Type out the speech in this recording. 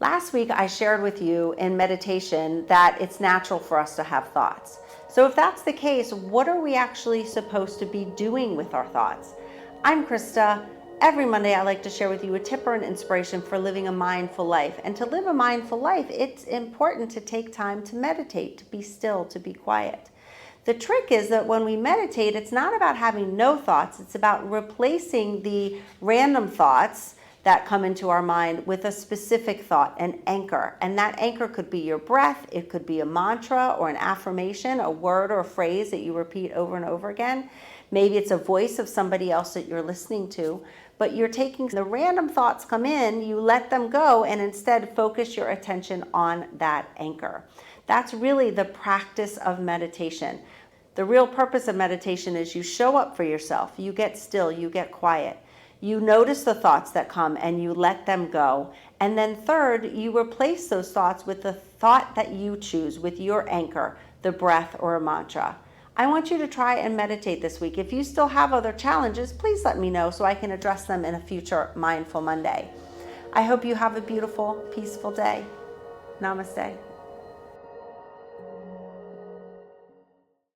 Last week, I shared with you in meditation that it's natural for us to have thoughts. So if that's the case, what are we actually supposed to be doing with our thoughts? I'm Krista. Every Monday, I like to share with you a tip or an inspiration for living a mindful life. And to live a mindful life, it's important to take time to meditate, to be still, to be quiet. The trick is that when we meditate, it's not about having no thoughts. It's about replacing the random thoughts that come into our mind with a specific thought, an anchor. And that anchor could be your breath, it could be a mantra or an affirmation, a word or a phrase that you repeat over and over again. Maybe it's a voice of somebody else that you're listening to, but you're taking the random thoughts come in, you let them go, and instead focus your attention on that anchor. That's really the practice of meditation. The real purpose of meditation is you show up for yourself, you get still, you get quiet. You notice the thoughts that come and you let them go. And then third, you replace those thoughts with the thought that you choose, with your anchor, the breath or a mantra. I want you to try and meditate this week. If you still have other challenges, please let me know so I can address them in a future Mindful Monday. I hope you have a beautiful, peaceful day. Namaste.